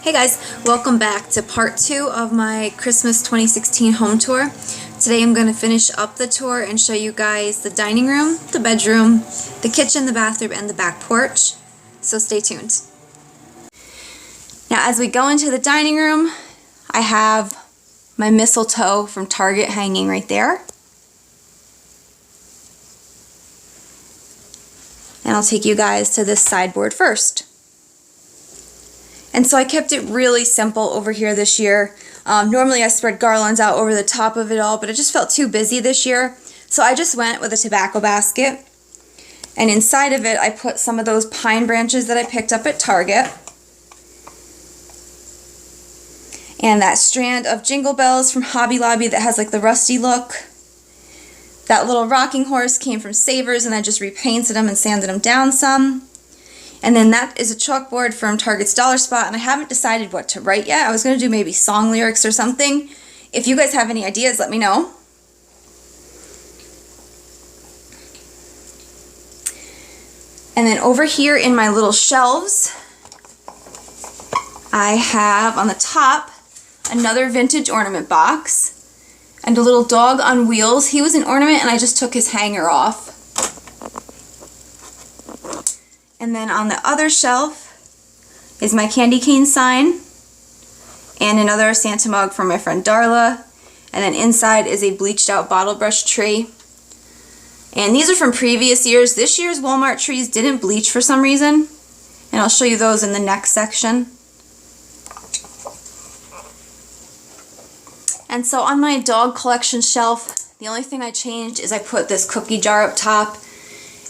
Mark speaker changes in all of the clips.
Speaker 1: Hey guys, welcome back to part 2 of my Christmas 2016 home tour. Today I'm going to finish up the tour and show you guys the dining room, the bedroom, the kitchen, the bathroom, and the back porch. So stay tuned. Now as we go into the dining room, I have my mistletoe from Target hanging right there. And I'll take you guys to this sideboard first. And so I kept it really simple over here this year. Normally I spread garlands out over the top of it all, but it just felt too busy this year. So I just went with a tobacco basket. And inside of it I put some of those pine branches that I picked up at Target. And that strand of Jingle Bells from Hobby Lobby that has like the rusty look. That little rocking horse came from Savers and I just repainted them and sanded them down some. And then that is a chalkboard from Target's Dollar Spot, and I haven't decided what to write yet. I was going to do maybe song lyrics or something. If you guys have any ideas, let me know. And then over here in my little shelves, I have on the top another vintage ornament box and a little dog on wheels. He was an ornament and I just took his hanger off. And then on the other shelf is my candy cane sign and another Santa mug from my friend Darla. And then inside is a bleached out bottle brush tree. And these are from previous years. This year's Walmart trees didn't bleach for some reason. And I'll show you those in the next section. And so on my dog collection shelf, the only thing I changed is I put this cookie jar up top.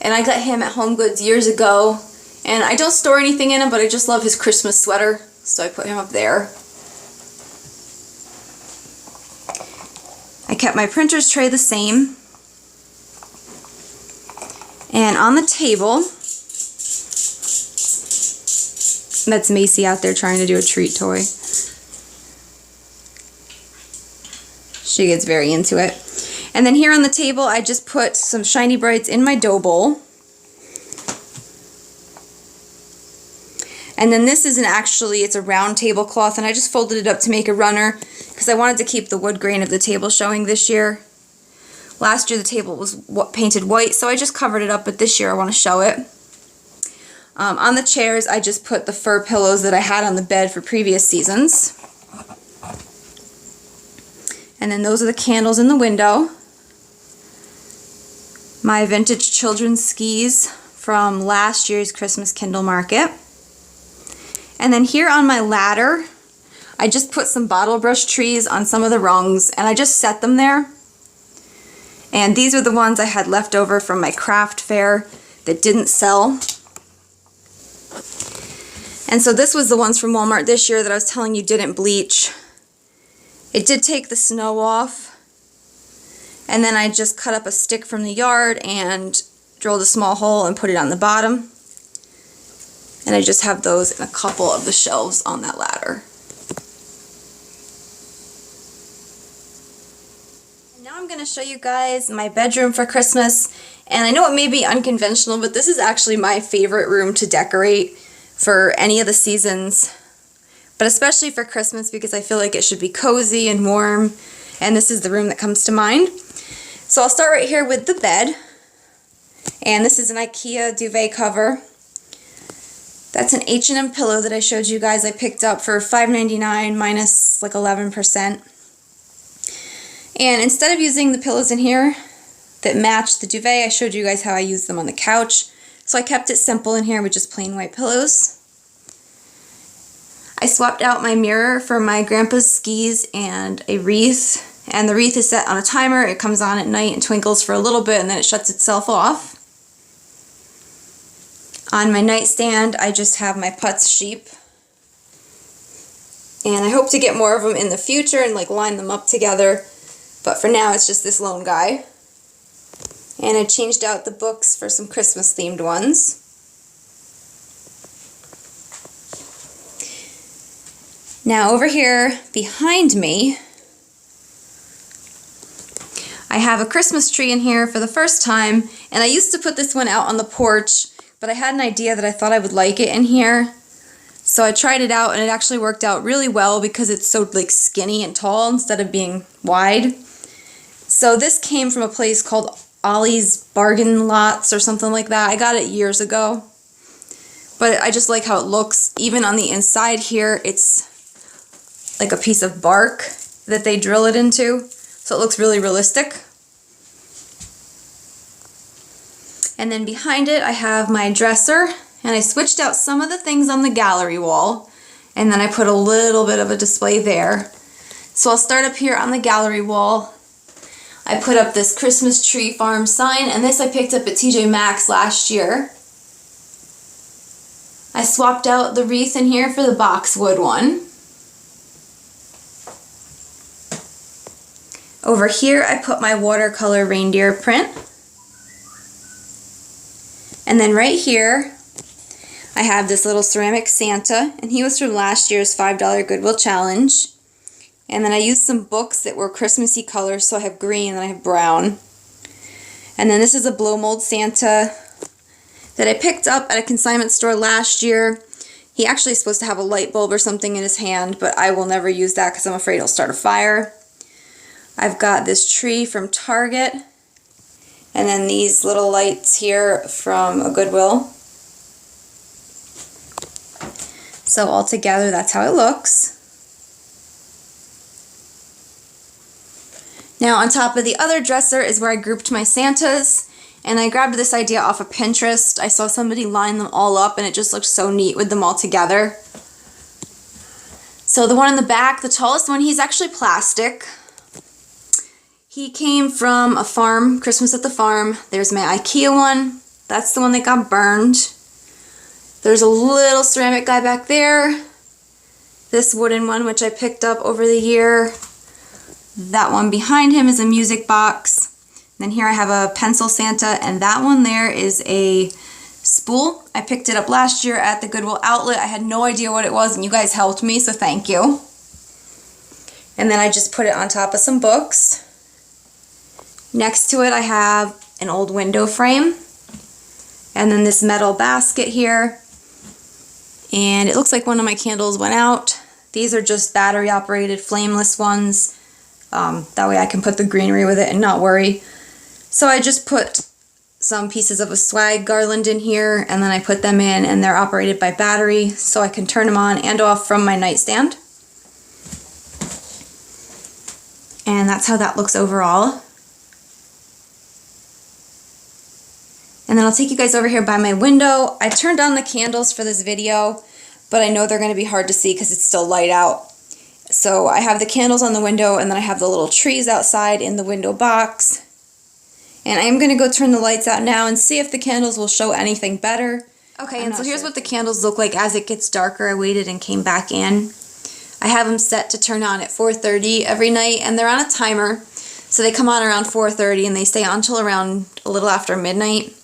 Speaker 1: And I got him at Home Goods years ago, and I don't store anything in him, but I just love his Christmas sweater, so I put him up there. I kept my printer's tray the same. And on the table, that's Macy out there trying to do a treat toy. She gets very into it. And then here on the table, I just put some Shiny Brights in my dough bowl. And then this isn't actually, it's a round tablecloth, and I just folded it up to make a runner because I wanted to keep the wood grain of the table showing this year. Last year the table was painted white, so I just covered it up, but this year I want to show it. On the chairs, I just put the fur pillows that I had on the bed for previous seasons. And then those are the candles in the window. My vintage children's skis from last year's Christmas Kindle Market. And then here on my ladder, I just put some bottle brush trees on some of the rungs, and I just set them there. And these are the ones I had left over from my craft fair that didn't sell. And so this was the ones from Walmart this year that I was telling you didn't bleach. It did take the snow off. And then I just cut up a stick from the yard and drilled a small hole and put it on the bottom. And I just have those in a couple of the shelves on that ladder. And now I'm going to show you guys my bedroom for Christmas. And I know it may be unconventional, but this is actually my favorite room to decorate for any of the seasons. But especially for Christmas because I feel like it should be cozy and warm. And this is the room that comes to mind. So I'll start right here with the bed. And this is an IKEA duvet cover. That's an H&M pillow that I showed you guys I picked up for $5.99 minus like 11%. And instead of using the pillows in here that match the duvet, I showed you guys how I use them on the couch. So I kept it simple in here with just plain white pillows. I swapped out my mirror for my grandpa's skis and a wreath. And the wreath is set on a timer. It comes on at night and twinkles for a little bit and then it shuts itself off. On my nightstand, I just have my Putz sheep. And I hope to get more of them in the future and like line them up together. But for now, it's just this lone guy. And I changed out the books for some Christmas themed ones. Now over here behind me, I have a Christmas tree in here for the first time, and I used to put this one out on the porch, but I had an idea that I thought I would like it in here. So I tried it out and it actually worked out really well because it's so like skinny and tall instead of being wide. So this came from a place called Ollie's Bargain Lots or something like that. I got it years ago. But I just like how it looks. Even on the inside here, it's like a piece of bark that they drill it into. So it looks really realistic. And then behind it, I have my dresser. And I switched out some of the things on the gallery wall. And then I put a little bit of a display there. So I'll start up here on the gallery wall. I put up this Christmas Tree Farm sign. And this I picked up at TJ Maxx last year. I swapped out the wreath in here for the boxwood one. Over here I put my watercolor reindeer print. And then right here I have this little ceramic Santa, and he was from last year's $5 Goodwill Challenge. And then I used some books that were Christmassy colors, so I have green and I have brown. And then this is a blow mold Santa that I picked up at a consignment store last year. He actually is supposed to have a light bulb or something in his hand, but I will never use that because I'm afraid he'll start a fire. I've got this tree from Target, and then these little lights here from a Goodwill. So all together, that's how it looks. Now on top of the other dresser is where I grouped my Santas. And I grabbed this idea off of Pinterest. I saw somebody line them all up and it just looked so neat with them all together. So the one in the back, the tallest one, he's actually plastic. He came from a farm, Christmas at the Farm. There's my IKEA one. That's the one that got burned. There's a little ceramic guy back there. This wooden one, which I picked up over the year. That one behind him is a music box. Then here I have a pencil Santa, and that one there is a spool. I picked it up last year at the Goodwill outlet. I had no idea what it was, and you guys helped me, so thank you. And then I just put it on top of some books. Next to it I have an old window frame, and then this metal basket here. And it looks like one of my candles went out. These are just battery operated flameless ones. That way I can put the greenery with it and not worry. So I just put some pieces of a swag garland in here, and then I put them in, and they're operated by battery, so I can turn them on and off from my nightstand. And that's how that looks overall. And then I'll take you guys over here by my window. I turned on the candles for this video, but I know they're going to be hard to see because it's still light out. So I have the candles on the window, and then I have the little trees outside in the window box. And I'm going to go turn the lights out now and see if the candles will show anything better. Okay, and so here's what the candles look like as it gets darker. I waited and came back in. I have them set to turn on at 4:30 every night, and they're on a timer. So they come on around 4:30 and they stay on till around a little after midnight.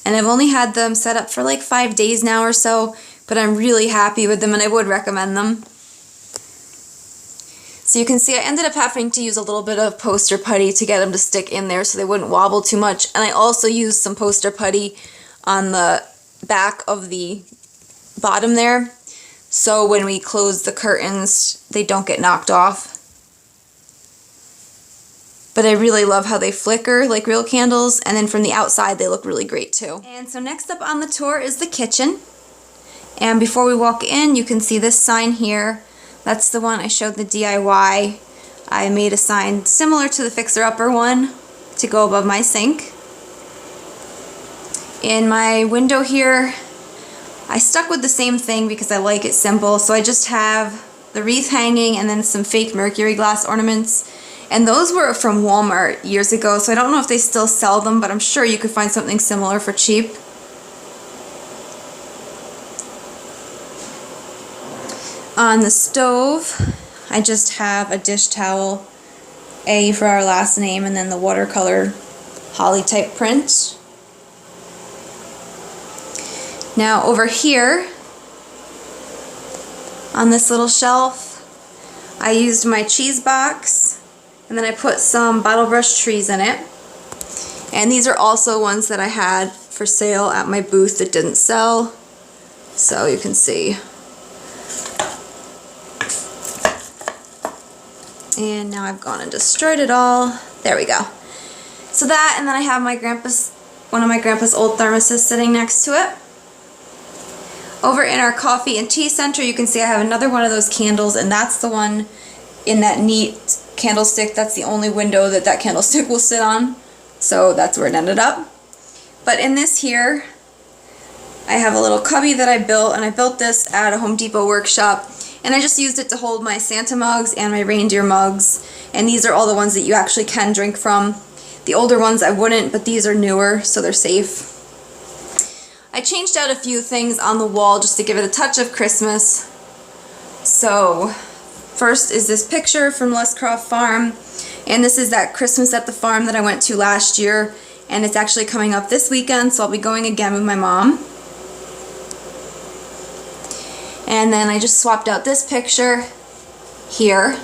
Speaker 1: And I've only had them set up for like 5 days now or so, but I'm really happy with them and I would recommend them. So you can see I ended up having to use a little bit of poster putty to get them to stick in there so they wouldn't wobble too much. And I also used some poster putty on the back of the bottom there, so when we close the curtains, they don't get knocked off. But I really love how they flicker like real candles, and then from the outside they look really great too. And so next up on the tour is the kitchen. And before we walk in, you can see this sign here. That's the one I showed the DIY. I made a sign similar to the Fixer Upper one to go above my sink. In my window here, I stuck with the same thing because I like it simple. So I just have the wreath hanging and then some fake mercury glass ornaments. And those were from Walmart years ago, so I don't know if they still sell them, but I'm sure you could find something similar for cheap. On the stove, I just have a dish towel, A for our last name, and then the watercolor holly type print. Now over here, on this little shelf, I used my cheese box, and then I put some bottle brush trees in it. And these are also ones that I had for sale at my booth that didn't sell. So you can see. And now I've gone and destroyed it all. There we go. So that, and then I have one of my grandpa's old thermoses sitting next to it. Over in our coffee and tea center, you can see I have another one of those candles, and that's the one in that neat candlestick. That's the only window that that candlestick will sit on. So that's where it ended up. But in this here, I have a little cubby that I built, and I built this at a Home Depot workshop, and I just used it to hold my Santa mugs and my reindeer mugs, and these are all the ones that you actually can drink from. The older ones I wouldn't, but these are newer, so they're safe. I changed out a few things on the wall just to give it a touch of Christmas. So first is this picture from Lescroft Farm, and this is that Christmas at the farm that I went to last year, and it's actually coming up this weekend, so I'll be going again with my mom. And then I just swapped out this picture here,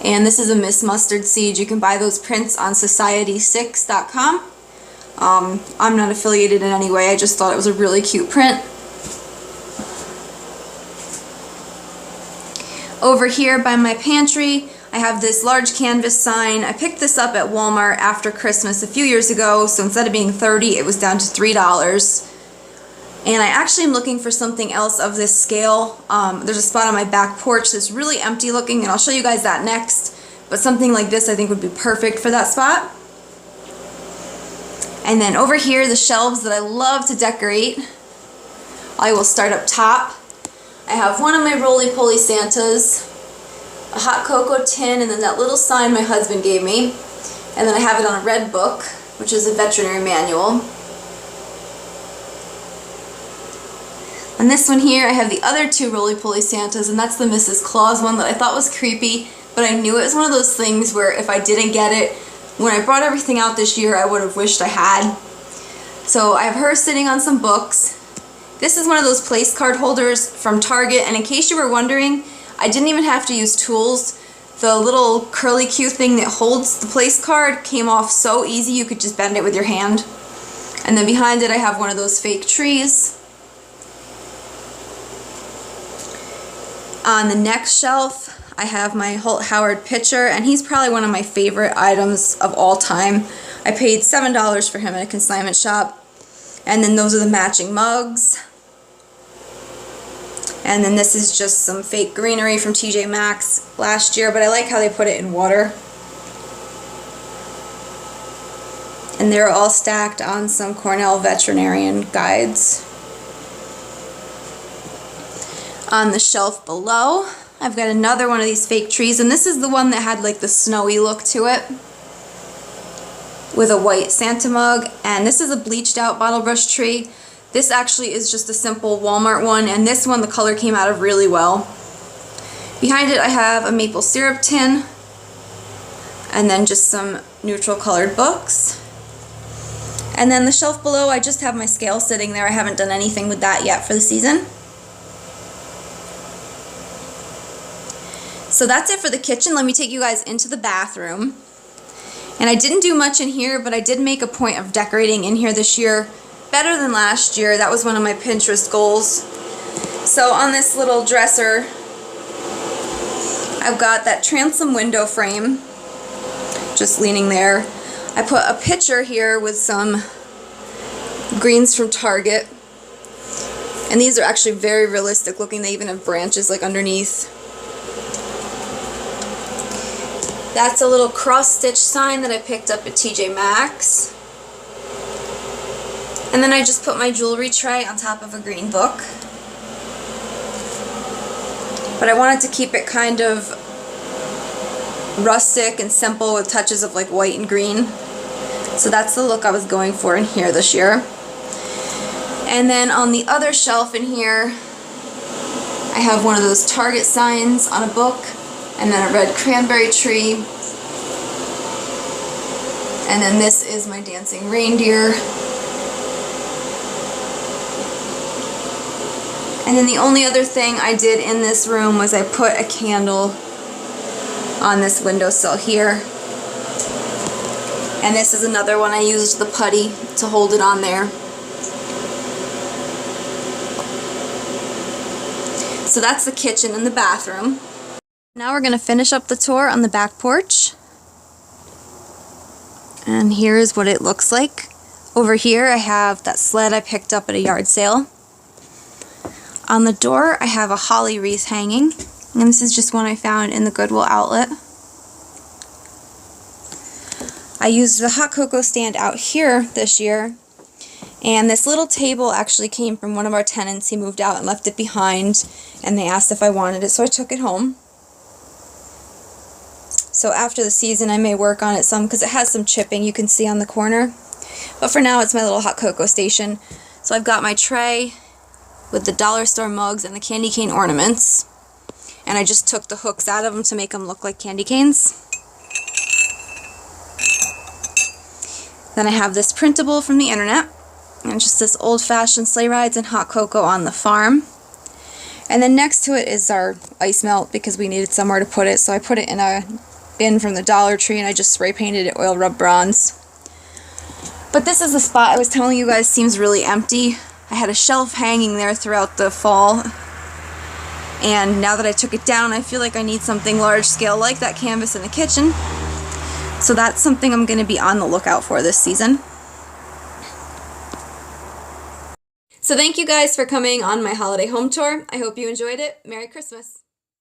Speaker 1: and this is a Miss Mustard Seed. You can buy those prints on society6.com. I'm not affiliated in any way, I just thought it was a really cute print. Over here by my pantry, I have this large canvas sign. I picked this up at Walmart after Christmas a few years ago, so instead of being $30, it was down to $3. And I actually am looking for something else of this scale. There's a spot on my back porch that's really empty looking, and I'll show you guys that next. But something like this I think would be perfect for that spot. And then over here, the shelves that I love to decorate. I will start up top. I have one of my roly-poly Santas, a hot cocoa tin, and then that little sign my husband gave me. And then I have it on a red book, which is a veterinary manual. On this one here, I have the other two roly-poly Santas, and that's the Mrs. Claus one that I thought was creepy, but I knew it was one of those things where if I didn't get it, when I brought everything out this year, I would have wished I had. So I have her sitting on some books. This is one of those place card holders from Target, and in case you were wondering, I didn't even have to use tools. The little curly Q thing that holds the place card came off so easy you could just bend it with your hand. And then behind it I have one of those fake trees. On the next shelf I have my Holt Howard pitcher, and he's probably one of my favorite items of all time. I paid $7 for him at a consignment shop. And then those are the matching mugs. And then this is just some fake greenery from TJ Maxx last year, but I like how they put it in water. And they're all stacked on some Cornell veterinarian guides. On the shelf below, I've got another one of these fake trees, and this is the one that had like the snowy look to it with a white Santa mug, and this is a bleached out bottle brush tree. This actually is just a simple Walmart one, and this one the color came out of really well. Behind it I have a maple syrup tin, and then just some neutral colored books. And then the shelf below, I just have my scale sitting there. I haven't done anything with that yet for the season. So that's it for the kitchen. Let me take you guys into the bathroom. And I didn't do much in here, but I did make a point of decorating in here this year better than last year. That was one of my Pinterest goals. So on this little dresser, I've got that transom window frame just leaning there. I put a picture here with some greens from Target. And these are actually very realistic looking. They even have branches like underneath. That's a little cross-stitch sign that I picked up at TJ Maxx. And then I just put my jewelry tray on top of a green book. But I wanted to keep it kind of rustic and simple with touches of like white and green. So that's the look I was going for in here this year. And then on the other shelf in here, I have one of those Target signs on a book, and then a red cranberry tree. And then this is my dancing reindeer. And then the only other thing I did in this room was I put a candle on this windowsill here. And this is another one. I used the putty to hold it on there. So that's the kitchen and the bathroom. Now we're going to finish up the tour on the back porch. And here's what it looks like. Over here I have that sled I picked up at a yard sale. On the door I have a holly wreath hanging. And this is just one I found in the Goodwill outlet. I used the hot cocoa stand out here this year. And this little table actually came from one of our tenants. He moved out and left it behind. And they asked if I wanted it, so I took it home. So after the season I may work on it some because it has some chipping you can see on the corner. But for now it's my little hot cocoa station. So I've got my tray with the dollar store mugs and the candy cane ornaments. And I just took the hooks out of them to make them look like candy canes. Then I have this printable from the internet. And just this old-fashioned sleigh rides and hot cocoa on the farm. And then next to it is our ice melt because we needed somewhere to put it. So I put it in a bin from the Dollar Tree and I just spray painted it oil rub bronze. But this is the spot I was telling you guys seems really empty. I had a shelf hanging there throughout the fall. And now that I took it down, I feel like I need something large scale like that canvas in the kitchen. So that's something I'm going to be on the lookout for this season. So thank you guys for coming on my holiday home tour. I hope you enjoyed it. Merry Christmas.